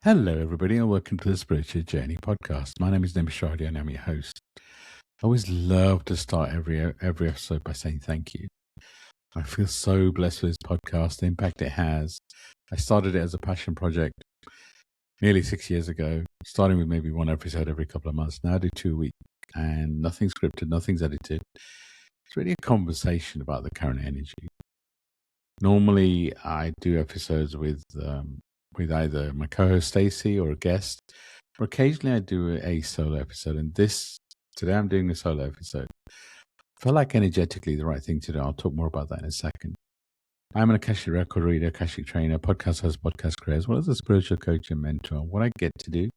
Hello, everybody, and welcome to the Spiritual Journey podcast. My name is Nimesh, and I'm your host. I always love to start every episode by saying thank you. I feel so blessed with this podcast, the impact it has. I started it as a passion project nearly 6 years ago, starting with maybe one episode every couple of months. Now I do 2 a week, and nothing's scripted, nothing's edited. It's really a conversation about the current energy. Normally, I do episodes with either my co-host Stacey or a guest, or occasionally I do a solo episode. And today I'm doing a solo episode. Felt like energetically the right thing to do. I'll talk more about that in a second. I'm an Akashic record reader, Akashic trainer, podcast host, podcast creator, as well as a spiritual coach and mentor. What I get to do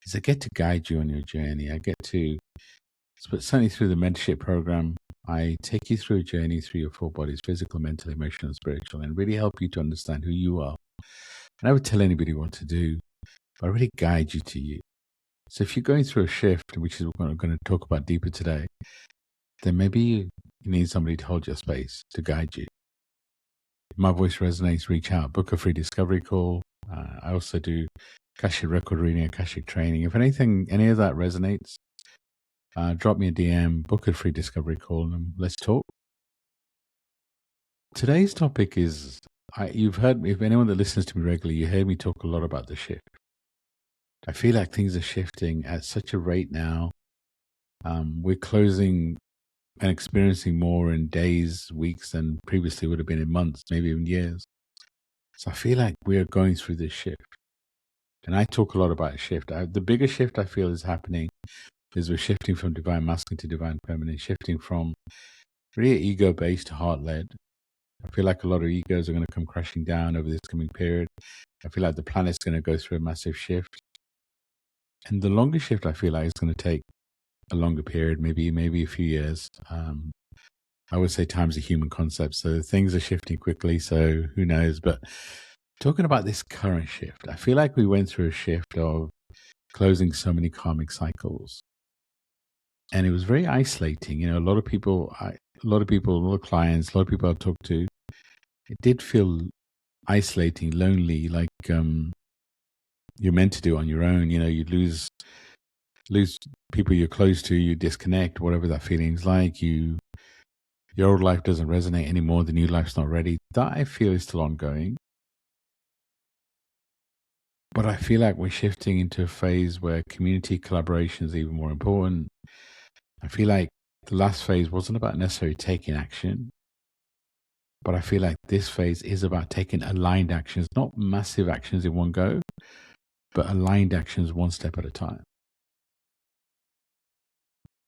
is I get to guide you on your journey. I get to, certainly through the mentorship program, I take you through a journey through your four bodies: physical, mental, emotional, and spiritual, and really help you to understand who you are. I never tell anybody what to do, but I really guide you to you. So if you're going through a shift, which is what we're going to talk about deeper today, then maybe you need somebody to hold your space, to guide you. If my voice resonates, reach out, book a free discovery call. I also do Akashic record reading, Akashic training. If any of that resonates, drop me a DM, book a free discovery call, and let's talk. Today's topic is, you've heard, if anyone that listens to me regularly, you hear me talk a lot about the shift. I feel like things are shifting at such a rate now. We're closing and experiencing more in days, weeks than previously would have been in months, maybe even years. So I feel like we're going through this shift. And I talk a lot about a shift. The biggest shift I feel is happening is we're shifting from divine masculine to divine feminine, shifting from really ego-based to heart-led. I feel like a lot of egos are going to come crashing down over this coming period. I feel like the planet's going to go through a massive shift. And the longer shift I feel like is going to take a longer period, maybe a few years. I would say time's a human concept, so things are shifting quickly, so who knows. But talking about this current shift, I feel like we went through a shift of closing so many karmic cycles. And it was very isolating. You know, a lot of clients, a lot of people I talked to, it did feel isolating, lonely, like you're meant to do on your own. You know, you lose people you're close to, you disconnect, whatever that feeling's like. Your old life doesn't resonate anymore, the new life's not ready. That I feel is still ongoing. But I feel like we're shifting into a phase where community collaboration is even more important. I feel like the last phase wasn't about necessarily taking action, but I feel like this phase is about taking aligned actions, not massive actions in one go, but aligned actions one step at a time.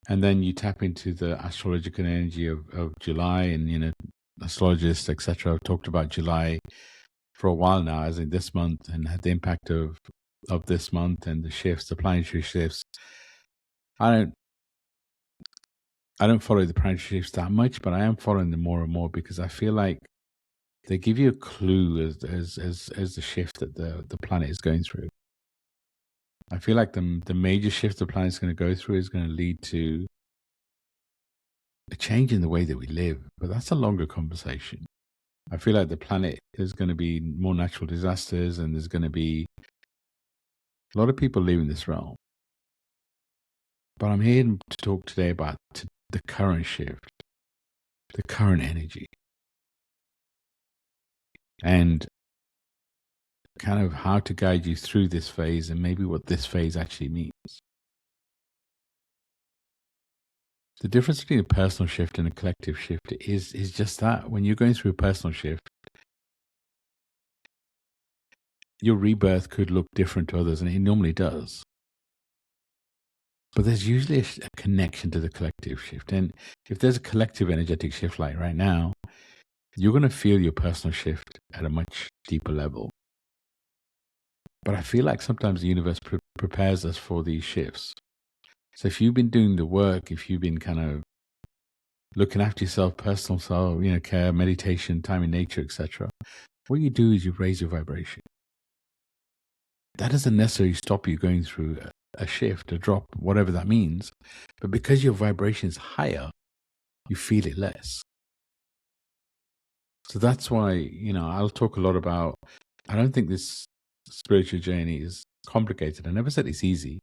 And then you tap into the astrological energy of July, and, you know, astrologists, etc., have talked about July for a while now, as in this month, and had the impact of this month and the shifts, the planetary shifts. I don't follow the planetary shifts that much, but I am following them more and more because I feel like they give you a clue as the shift that the planet is going through. I feel like the major shift the planet is going to go through is going to lead to a change in the way that we live, but that's a longer conversation. I feel like the planet, there's going to be more natural disasters, and there's going to be a lot of people leaving this realm. But I'm here to talk today about the current shift, the current energy, and kind of how to guide you through this phase and maybe what this phase actually means. The difference between a personal shift and a collective shift is just that. When you're going through a personal shift, your rebirth could look different to others, and it normally does. But there's usually a connection to the collective shift. And if there's a collective energetic shift like right now, you're going to feel your personal shift at a much deeper level. But I feel like sometimes the universe prepares us for these shifts. So if you've been doing the work, if you've been kind of looking after yourself, personal self, you know, care, meditation, time in nature, etc., what you do is you raise your vibration. That doesn't necessarily stop you going through a shift, a drop, whatever that means. But because your vibration is higher, you feel it less. So that's why, you know, I'll talk a lot about, I don't think this spiritual journey is complicated. I never said it's easy,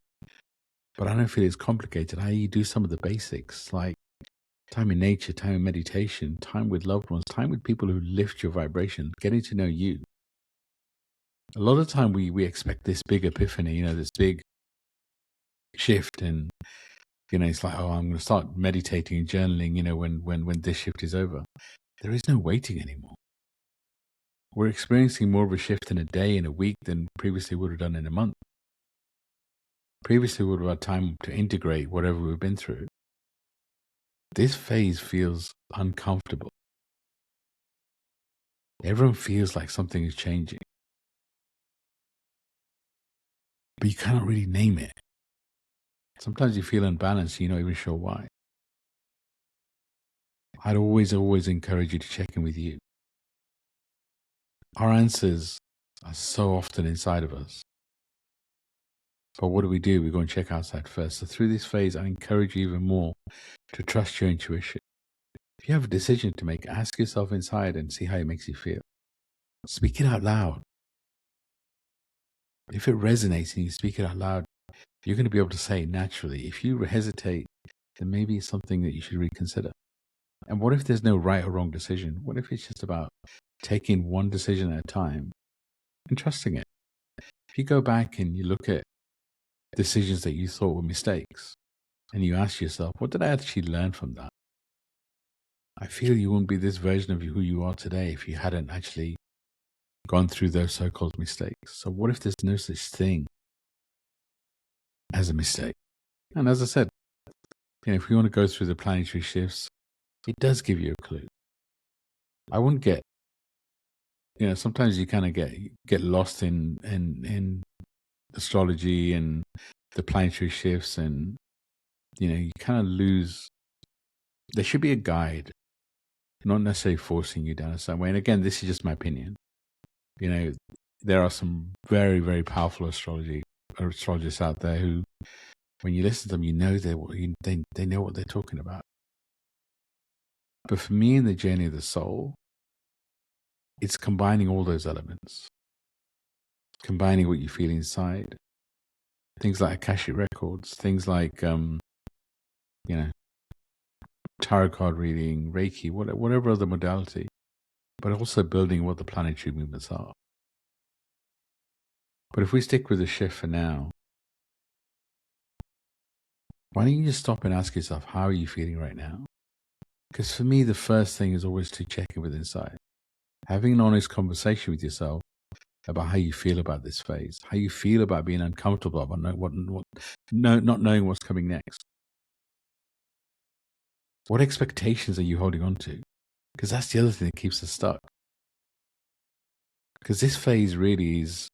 but I don't feel it's complicated. I do some of the basics, like time in nature, time in meditation, time with loved ones, time with people who lift your vibration, getting to know you. A lot of the time we expect this big epiphany, this big shift, and it's like, oh, I'm going to start meditating and journaling, when this shift is over. There is no waiting anymore. We're experiencing more of a shift in a day, in a week, than previously would have done in a month. Previously, we would have had time to integrate whatever we've been through. This phase feels uncomfortable. Everyone feels like something is changing, but you cannot really name it. Sometimes you feel unbalanced, you're not even sure why. I'd always encourage you to check in with you. Our answers are so often inside of us. But what do? We go and check outside first. So through this phase, I encourage you even more to trust your intuition. If you have a decision to make, ask yourself inside and see how it makes you feel. Speak it out loud. If it resonates and you speak it out loud, you're going to be able to say it naturally. If you hesitate, then maybe it's something that you should reconsider. And what if there's no right or wrong decision? What if it's just about taking one decision at a time and trusting it? If you go back and you look at decisions that you thought were mistakes and you ask yourself, what did I actually learn from that? I feel you wouldn't be this version of who you are today if you hadn't actually gone through those so-called mistakes. So what if there's no such thing as a mistake? And as I said, if we want to go through the planetary shifts, it does give you a clue. I wouldn't get, sometimes you kind of get lost in astrology and the planetary shifts, and you kind of lose. There should be a guide, not necessarily forcing you down a certain way. And again, this is just my opinion. There are some very, very powerful astrologists out there who, when you listen to them, they know what they're talking about. But for me, in the journey of the soul, it's combining all those elements, combining what you feel inside, things like Akashic records, things like tarot card reading, Reiki, whatever other modality, but also building what the planetary movements are. But if we stick with the shift for now, why don't you just stop and ask yourself, how are you feeling right now? Because for me, the first thing is always to check in with inside. Having an honest conversation with yourself about how you feel about this phase, how you feel about being uncomfortable about not knowing what's coming next. What expectations are you holding on to? Because that's the other thing that keeps us stuck. Because this phase really is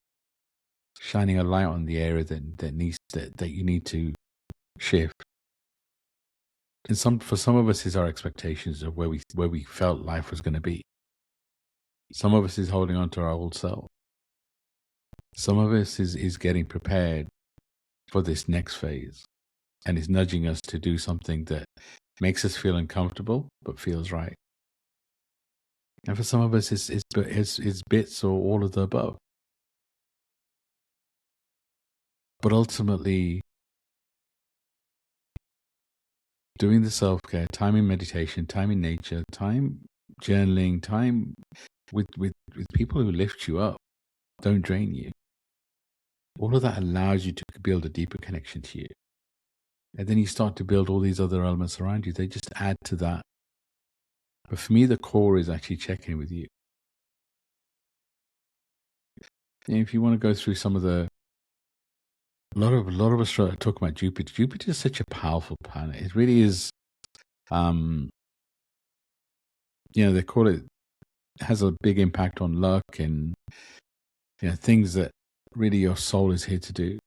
shining a light on the area that you need to shift. And for some of us is our expectations of where we felt life was going to be. Some of us is holding on to our old self. Some of us is getting prepared for this next phase and is nudging us to do something that makes us feel uncomfortable but feels right. And for some of us, it's bits or all of the above. But ultimately, doing the self-care, time in meditation, time in nature, time journaling, time with people who lift you up, don't drain you. All of that allows you to build a deeper connection to you. And then you start to build all these other elements around you. They just add to that. But for me, the core is actually checking with you. And if you want to go through some of a lot of us talk about Jupiter. Jupiter is such a powerful planet. It really is. They call it has a big impact on luck and things that really your soul is here to do.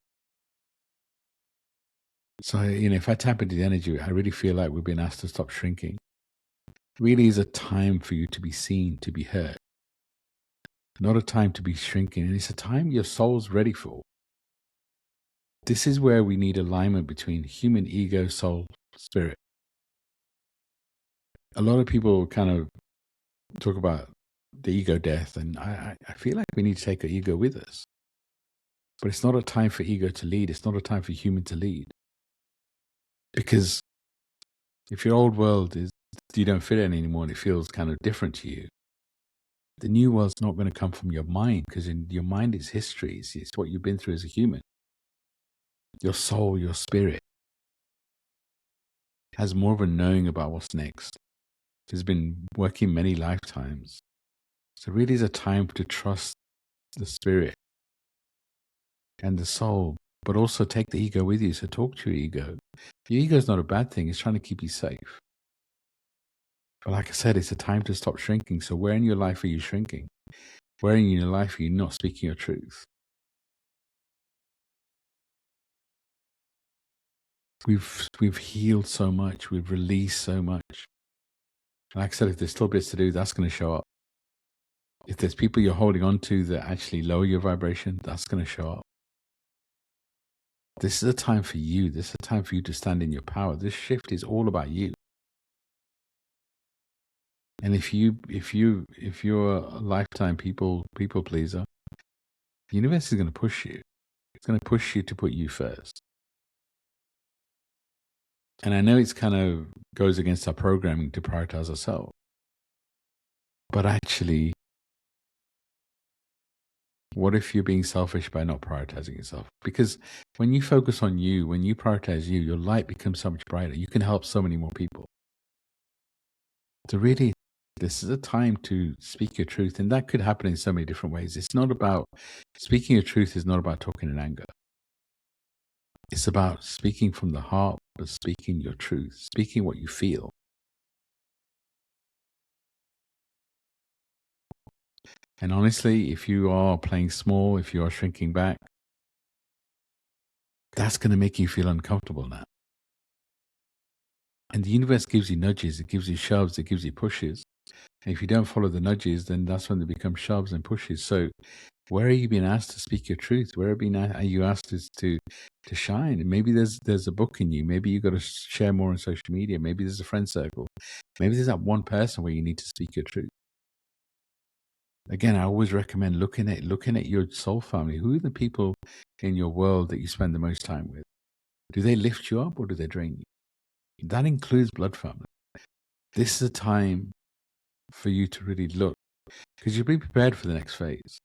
So if I tap into the energy, I really feel like we've been asked to stop shrinking. It really is a time for you to be seen, to be heard. Not a time to be shrinking, and it's a time your soul's ready for. This is where we need alignment between human ego, soul, spirit. A lot of people kind of talk about the ego death, and I feel like we need to take our ego with us. But it's not a time for ego to lead. It's not a time for human to lead. Because if your old world is, you don't fit in anymore and it feels kind of different to you, the new world's not going to come from your mind, because your mind is history. It's what you've been through as a human. Your soul, your spirit has more of a knowing about what's next. It's been working many lifetimes. So it really is a time to trust the spirit and the soul, but also take the ego with you. So talk to your ego. Your ego is not a bad thing. It's trying to keep you safe. But like I said, it's a time to stop shrinking. So where in your life are you shrinking? Where in your life are you not speaking your truth? We've healed so much. We've released so much. Like I said, if there's still bits to do, that's going to show up. If there's people you're holding on to that actually lower your vibration, that's going to show up. This is a time for you. This is a time for you to stand in your power. This shift is all about you. And if you're a lifetime people pleaser, the universe is going to push you. It's going to push you to put you first. And I know it's kind of goes against our programming to prioritize ourselves. But actually, what if you're being selfish by not prioritizing yourself? Because when you focus on you, when you prioritize you, your light becomes so much brighter. You can help so many more people. So really, this is a time to speak your truth. And that could happen in so many different ways. It's not about, speaking your truth is not about talking in anger. It's about speaking from the heart, but speaking your truth, speaking what you feel. And honestly, if you are playing small, if you are shrinking back, that's going to make you feel uncomfortable now. And the universe gives you nudges, it gives you shoves, it gives you pushes. And if you don't follow the nudges, then that's when they become shoves and pushes. So where are you being asked to speak your truth? Where are you asked to shine? And maybe there's a book in you. Maybe you got to share more on social media. Maybe there's a friend circle. Maybe there's that one person where you need to speak your truth. Again, I always recommend looking at your soul family. Who are the people in your world that you spend the most time with? Do they lift you up or do they drain you? That includes blood family. This is a time for you to really look, because you'll be prepared for the next phase.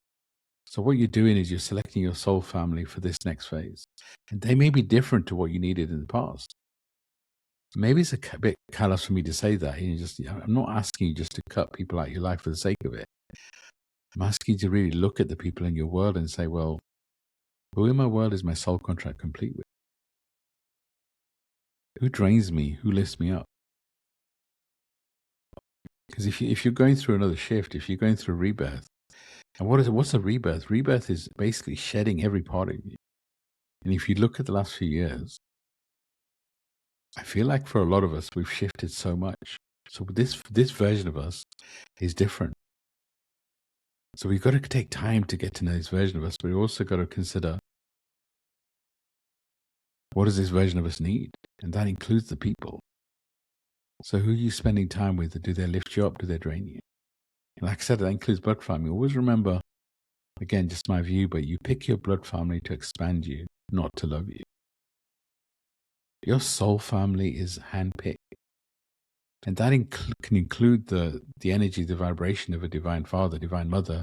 So what you're doing is you're selecting your soul family for this next phase. And they may be different to what you needed in the past. Maybe it's a bit callous for me to say that. I'm not asking you just to cut people out of your life for the sake of it. I'm asking you to really look at the people in your world and say, well, who in my world is my soul contract complete with? Who drains me? Who lifts me up? Because if you're going through another shift, if you're going through rebirth, and what's a rebirth? Rebirth is basically shedding every part of you. And if you look at the last few years, I feel like for a lot of us, we've shifted so much. So this version of us is different. So we've got to take time to get to know this version of us, but we also got to consider, what does this version of us need? And that includes the people. So who are you spending time with? Do they lift you up? Do they drain you? And like I said, that includes blood family. Always remember, again, just my view, but you pick your blood family to expand you, not to love you. Your soul family is handpicked. And that can include the energy, the vibration of a divine father, divine mother,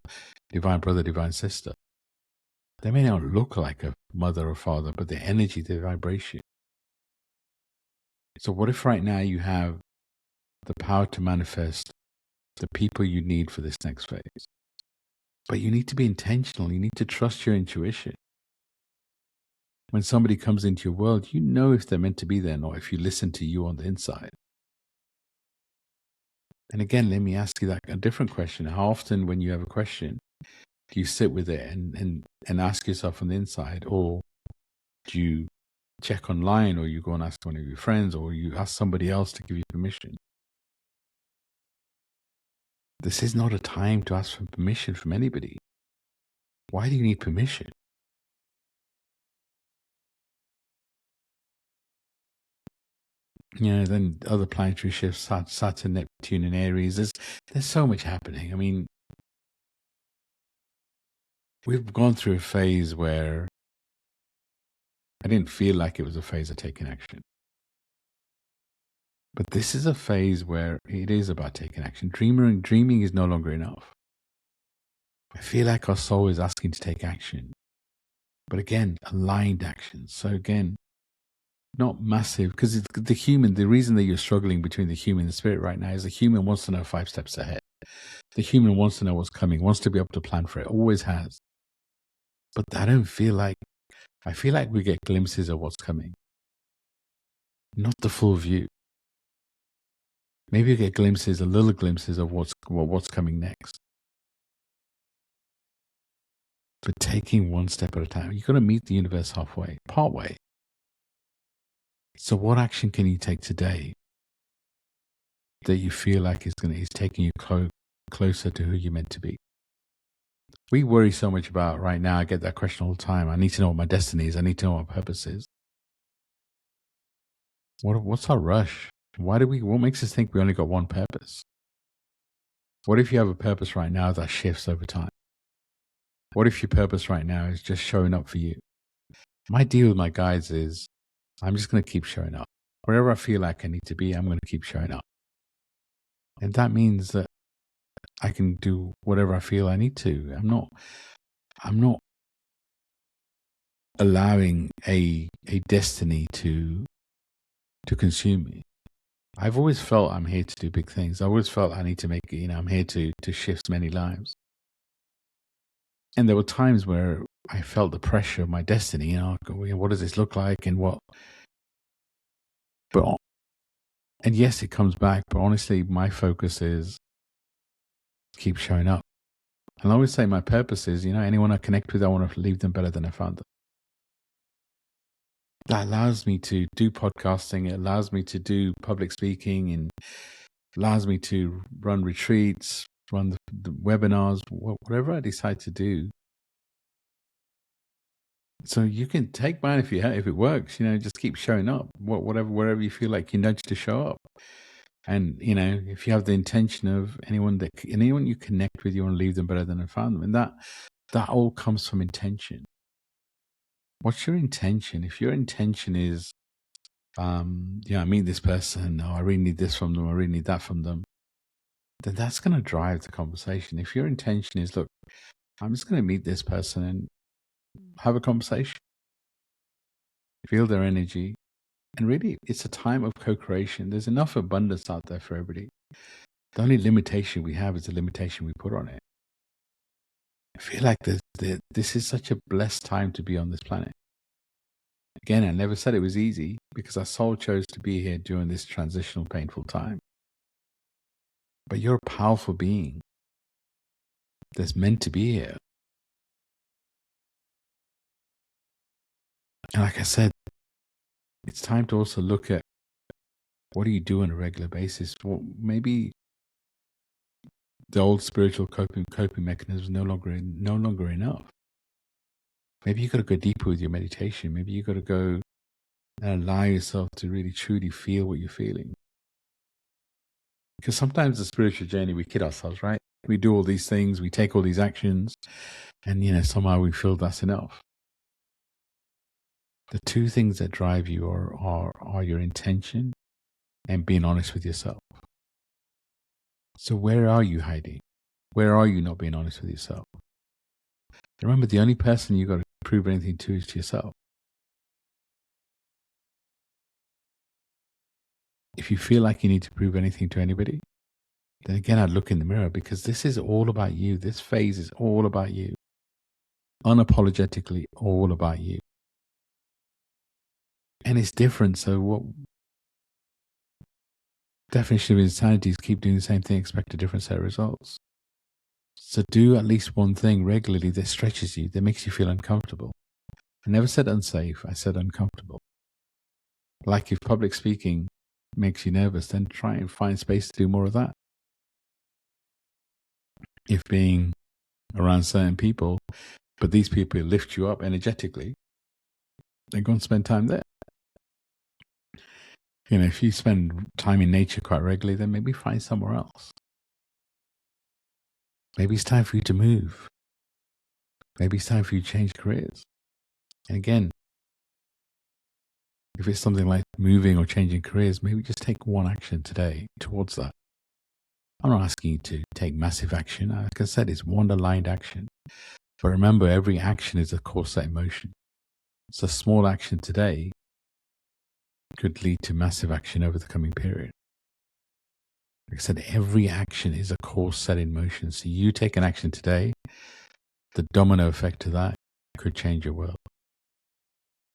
divine brother, divine sister. They may not look like a mother or father, but the energy, the vibration. So what if right now you have the power to manifest the people you need for this next phase? But you need to be intentional. You need to trust your intuition. When somebody comes into your world, you know if they're meant to be there or not, if you listen to you on the inside. And again, let me ask you a different question. How often when you have a question, do you sit with it and ask yourself on the inside? Or do you check online, or you go and ask one of your friends, or you ask somebody else to give you permission? This is not a time to ask for permission from anybody. Why do you need permission? Then other planetary shifts, Saturn, Neptune, and Aries. There's so much happening. I mean, we've gone through a phase where I didn't feel like it was a phase of taking action. But this is a phase where it is about taking action. Dreaming is no longer enough. I feel like our soul is asking to take action. But again, aligned action. So again, not massive, because the human, the reason that you're struggling between the human and the spirit right now is the human wants to know 5 steps ahead. The human wants to know what's coming, wants to be able to plan for it, always has. But I feel like we get glimpses of what's coming. Not the full view. Maybe you get glimpses, little glimpses of what's coming next. But taking one step at a time, you've got to meet the universe halfway, partway. So what action can you take today that you feel like is taking you closer to who you're meant to be? We worry so much about right now. I get that question all the time. I need to know what my destiny is. I need to know what my purpose is. What's our rush? What makes us think we only got one purpose? What if you have a purpose right now that shifts over time? What if your purpose right now is just showing up for you? My deal with my guides is I'm just going to keep showing up. Wherever I feel like I need to be, I'm going to keep showing up. And that means that I can do whatever I feel I need to. I'm not allowing a destiny to consume me. I've always felt I'm here to do big things. I always felt I need to make, I'm here to shift many lives. And there were times where I felt the pressure of my destiny, what does this look like and what? And yes, it comes back, but honestly, my focus is keep showing up. And I always say my purpose is, anyone I connect with, I want to leave them better than I found them. That allows me to do podcasting. It allows me to do public speaking and allows me to run retreats, run the webinars, whatever I decide to do. So you can take mine if it works, just keep showing up, wherever you feel like you nudge to show up. And, if you have the intention of anyone you connect with, you want to leave them better than I found them. And that all comes from intention. What's your intention? If your intention is, I meet this person, I really need this from them, I really need that from them, then that's going to drive the conversation. If your intention is, look, I'm just going to meet this person and have a conversation, feel their energy, and really it's a time of co-creation. There's enough abundance out there for everybody. The only limitation we have is the limitation we put on it. I feel like this is such a blessed time to be on this planet. Again, I never said it was easy because our soul chose to be here during this transitional, painful time. But you're a powerful being that's meant to be here. And like I said, it's time to also look at what do you do on a regular basis? Well, maybe the old spiritual coping mechanisms no longer enough. Maybe you got to go deeper with your meditation. Maybe you got to go and allow yourself to really truly feel what you're feeling. Because sometimes the spiritual journey, we kid ourselves, right? We do all these things, we take all these actions, and somehow we feel that's enough. The two things that drive you are your intention and being honest with yourself. So where are you hiding? Where are you not being honest with yourself? Remember, the only person you got to prove anything to is to yourself. If you feel like you need to prove anything to anybody, then again, I'd look in the mirror, because this is all about you. This phase is all about you. Unapologetically all about you. And it's different. So what definition of insanity is keep doing the same thing, expect a different set of results. So do at least one thing regularly that stretches you, that makes you feel uncomfortable. I never said unsafe, I said uncomfortable. Like if public speaking makes you nervous, then try and find space to do more of that. If being around certain people, but these people lift you up energetically, then go and spend time there. If you spend time in nature quite regularly, then maybe find somewhere else. Maybe it's time for you to move. Maybe it's time for you to change careers. And again, If it's something like moving or changing careers, maybe just take one action today towards that. I'm not asking you to take massive action. Like I said, it's one aligned action. But remember, every action is a course set in motion. So small action today could lead to massive action over the coming period. Like I said, every action is a course set in motion. So you take an action today, the domino effect of that could change your world.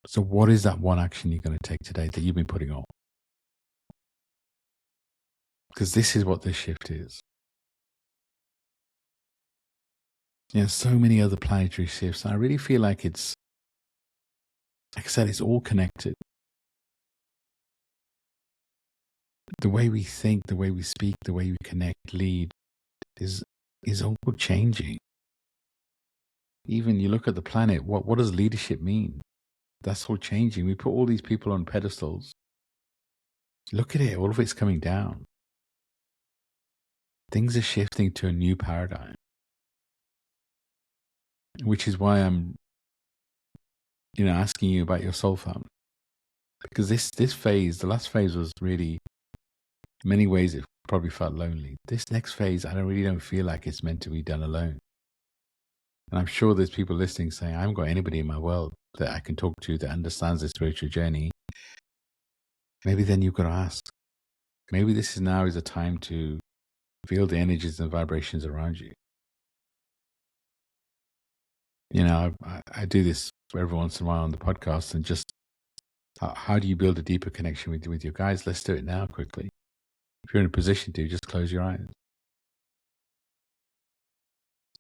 So what is that one action you're going to take today that you've been putting off? Because this is what this shift is. So many other planetary shifts. And I really feel like it's, like I said, it's all connected. The way we think, the way we speak, the way we connect, lead is all changing. Even you look at the planet, what does leadership mean? That's all changing. We put all these people on pedestals. Look at it, all of it's coming down. Things are shifting to a new paradigm. Which is why I'm, asking you about your soul family. Because this phase, the last phase was really, in many ways, it probably felt lonely. This next phase, I really don't feel like it's meant to be done alone. And I'm sure there's people listening saying, I haven't got anybody in my world that I can talk to that understands this spiritual journey. Maybe then you've got to ask. Maybe this is now is a time to feel the energies and vibrations around you. I do this every once in a while on the podcast, and just how do you build a deeper connection with your guys? Let's do it now quickly. If you're in a position to, just close your eyes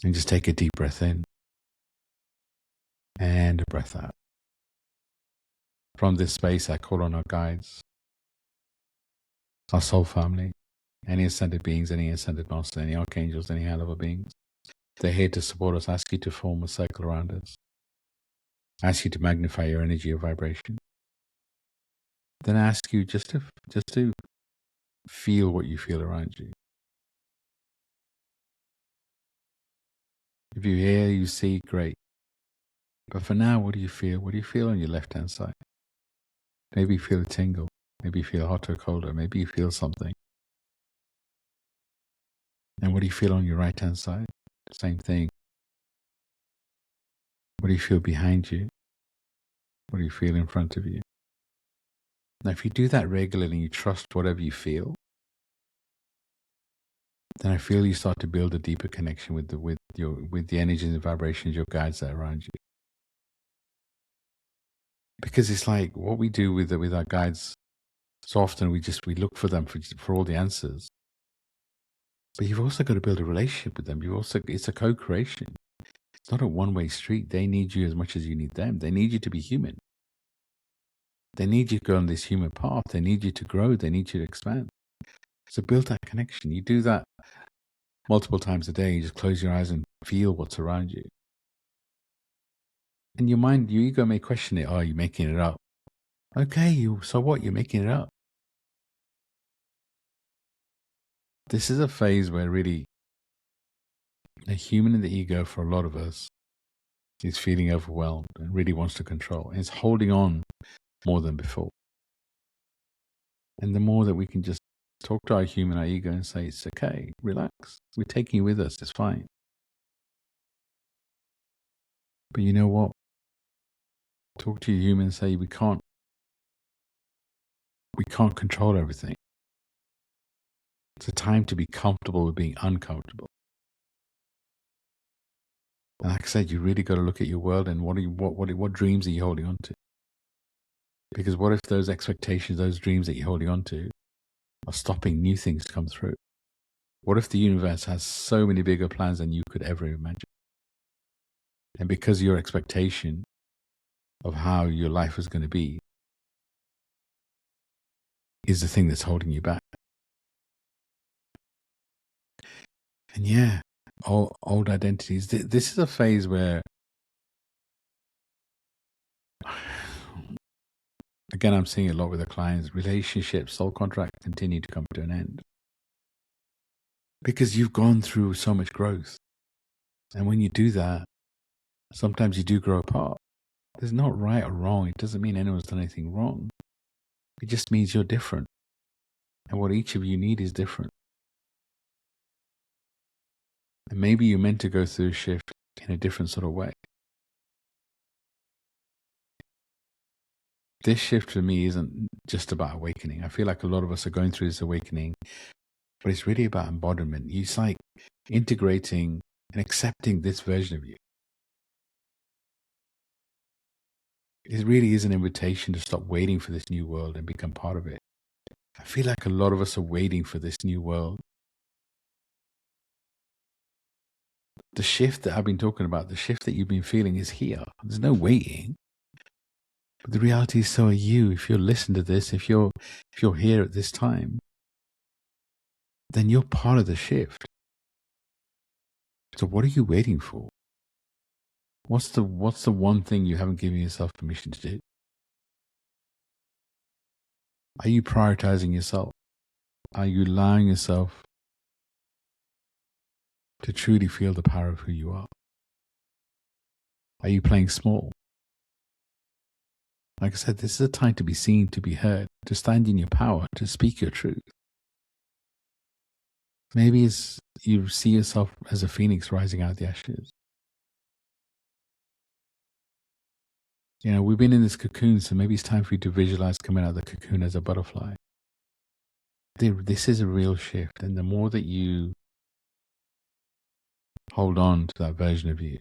and just take a deep breath in and a breath out. From this space, I call on our guides, our soul family, any ascended beings, any ascended masters, any archangels, any high level beings. They're here to support us. Ask you to form a circle around us. Ask you to magnify your energy or vibration. Then I ask you just to feel what you feel around you. If you hear, you see, great. But for now, what do you feel? What do you feel on your left-hand side? Maybe you feel a tingle. Maybe you feel hot or colder. Maybe you feel something. And what do you feel on your right-hand side? Same thing. What do you feel behind you? What do you feel in front of you? Now, if you do that regularly and you trust whatever you feel, then I feel you start to build a deeper connection with the energies and vibrations, your guides that are around you. Because it's like what we do with our guides. So often we look for them for all the answers. But you've also got to build a relationship with them. It's a co-creation. It's not a one-way street. They need you as much as you need them. They need you to be human. They need you to go on this human path. They need you to grow. They need you to expand. So build that connection. You do that multiple times a day. You just close your eyes and feel what's around you. And your mind, your ego may question it. Oh, you're making it up. Okay, so what? You're making it up. This is a phase where really the human and the ego, for a lot of us, is feeling overwhelmed and really wants to control. And it's holding on more than before. And the more that we can just talk to our human, our ego, and say, it's okay, relax. We're taking you with us. It's fine. But you know what? Talk to your human and say, we can't control everything. It's a time to be comfortable with being uncomfortable. And like I said, you really got to look at your world and what dreams are you holding on to? Because what if those expectations, those dreams that you're holding on to are stopping new things to come through? What if the universe has so many bigger plans than you could ever imagine? And because your expectation of how your life is going to be is the thing that's holding you back. And yeah, old identities. This is a phase where, again, I'm seeing a lot with the clients, relationships, soul contracts continue to come to an end. Because you've gone through so much growth. And when you do that, sometimes you do grow apart. There's not right or wrong. It doesn't mean anyone's done anything wrong. It just means you're different. And what each of you need is different. And maybe you're meant to go through a shift in a different sort of way. This shift for me isn't just about awakening. I feel like a lot of us are going through this awakening, but it's really about embodiment. It's like integrating and accepting this version of you. It really is an invitation to stop waiting for this new world and become part of it. I feel like a lot of us are waiting for this new world. The shift that I've been talking about, the shift that you've been feeling is here. There's no waiting. But the reality is, so are you. If you're listening to this, if you're here at this time, then you're part of the shift. So what are you waiting for? What's the one thing you haven't given yourself permission to do? Are you prioritizing yourself? Are you allowing yourself to truly feel the power of who you are? Are you playing small? Like I said, this is a time to be seen, to be heard, to stand in your power, to speak your truth. Maybe you see yourself as a phoenix rising out of the ashes. You know, we've been in this cocoon, so maybe it's time for you to visualize coming out of the cocoon as a butterfly. This is a real shift, and the more that you hold on to that version of you.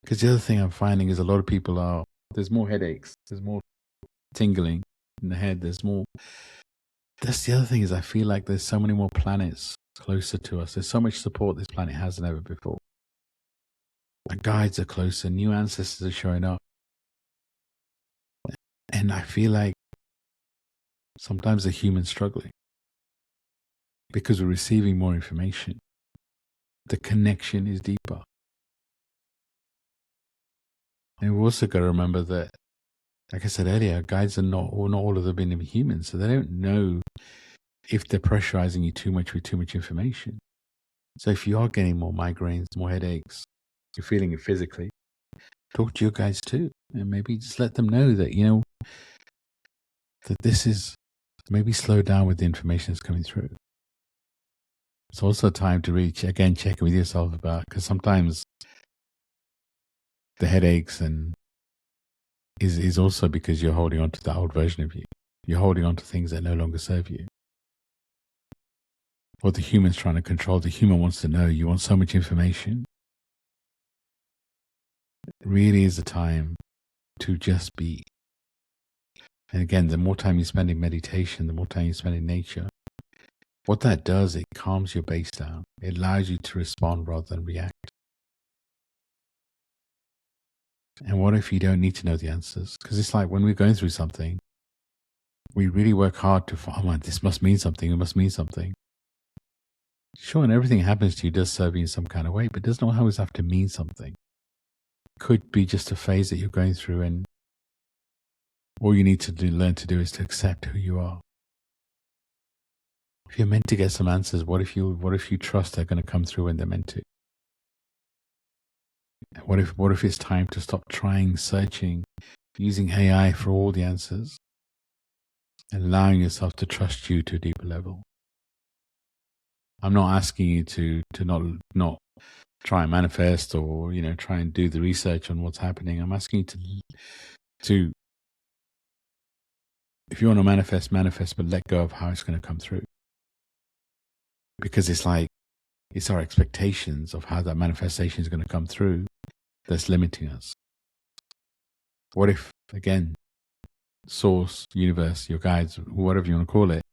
Because the other thing I'm finding is a lot of people there's more headaches, there's more tingling in the head, there's more. That's the other thing, is I feel like there's so many more planets closer to us. There's so much support this planet has than ever before. Our guides are closer, new ancestors are showing up. And I feel like sometimes the human's struggling because we're receiving more information. The connection is deeper. And we've also got to remember that, like I said earlier, guides are not all of them being humans, so they don't know if they're pressurizing you too much with too much information. So if you are getting more migraines, more headaches, you're feeling it physically, talk to your guides too, and maybe just let them know that, that this is, maybe slow down with the information that's coming through. It's also time to really check in with yourself because sometimes the headaches is also because you're holding on to that old version of you. You're holding on to things that no longer serve you. What the human's trying to control, the human wants to know. You want so much information. It really is a time to just be. And again, the more time you spend in meditation, the more time you spend in nature, what that does, it calms your base down. It allows you to respond rather than react. And what if you don't need to know the answers? Because it's like when we're going through something, we really work hard to find, this must mean something, it must mean something. Sure, and everything happens to you does serve you in some kind of way, but it does not always have to mean something. It could be just a phase that you're going through, and all you need to learn to do is to accept who you are. If you're meant to get some answers, what if you trust they're going to come through when they're meant to? What if it's time to stop searching, using AI for all the answers, and allowing yourself to trust you to a deeper level? I'm not asking you to not try and manifest or try and do the research on what's happening. I'm asking you to if you want to manifest, but let go of how it's going to come through, because it's our expectations of how that manifestation is going to come through that's limiting us. What if, again, source, universe, your guides, whatever you want to call it,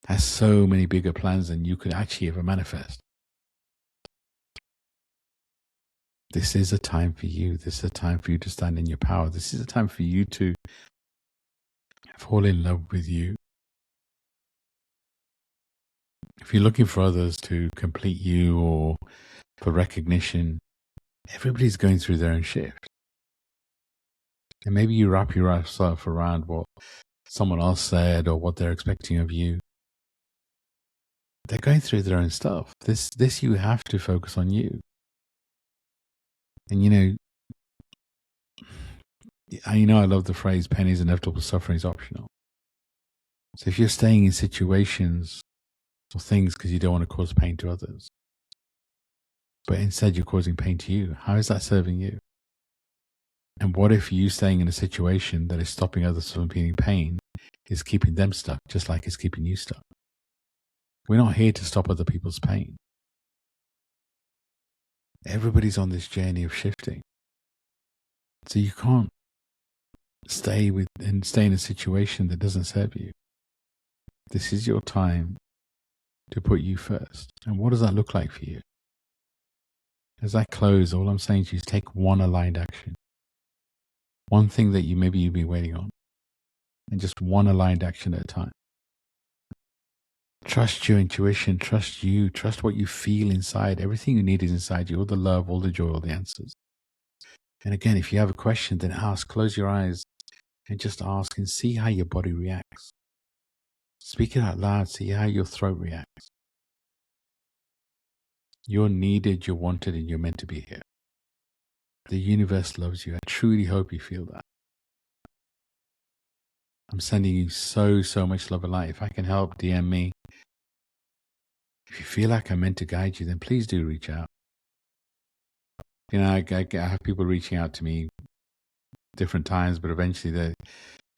has so many bigger plans than you could actually ever manifest? This is a time for you. This is a time for you to stand in your power. This is a time for you to fall in love with you. If you're looking for others to complete you or for recognition, everybody's going through their own shift. And maybe you wrap yourself around what someone else said or what they're expecting of you. They're going through their own stuff. This you have to focus on you. And I love the phrase, pain is inevitable, suffering is optional. So if you're staying in situations or things because you don't want to cause pain to others, but instead you're causing pain to you, how is that serving you? And what if you staying in a situation that is stopping others from feeling pain is keeping them stuck, just like it's keeping you stuck? We're not here to stop other people's pain. Everybody's on this journey of shifting. So you can't stay in a situation that doesn't serve you. This is your time to put you first. And what does that look like for you? As I close, all I'm saying to you is take one aligned action. One thing that you've been waiting on. And just one aligned action at a time. Trust your intuition, trust you, trust what you feel inside. Everything you need is inside you, all the love, all the joy, all the answers. And again, if you have a question, then ask, close your eyes and just ask and see how your body reacts. Speak it out loud, see how your throat reacts. You're needed, you're wanted, and you're meant to be here. The universe loves you. I truly hope you feel that. I'm sending you so much love and light. If I can help, DM me. If you feel like I'm meant to guide you, then please do reach out. I have people reaching out to me different times, but eventually they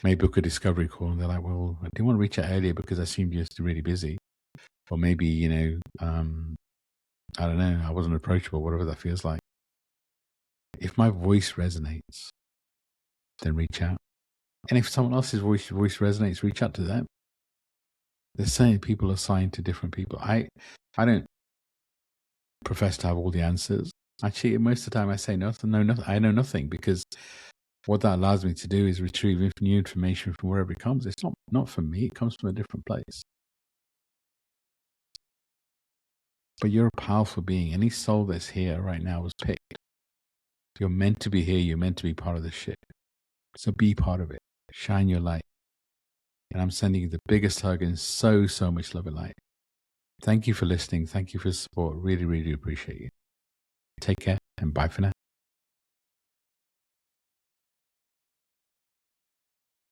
may book a discovery call and they're like, well, I didn't want to reach out earlier because I assumed you're really busy. Or maybe, I don't know, I wasn't approachable, whatever that feels like. If my voice resonates, then reach out. And if someone else's voice resonates, reach out to them. There's so many people assigned to different people. I don't profess to have all the answers. Actually, most of the time I say nothing. I know nothing, because what that allows me to do is retrieve new information from wherever it comes. It's not from me. It comes from a different place. But you're a powerful being. Any soul that's here right now was picked. You're meant to be here. You're meant to be part of this shit. So be part of it. Shine your light. And I'm sending you the biggest hug and so much love and light. Thank you for listening. Thank you for your support. Really, really appreciate you. Take care and bye for now.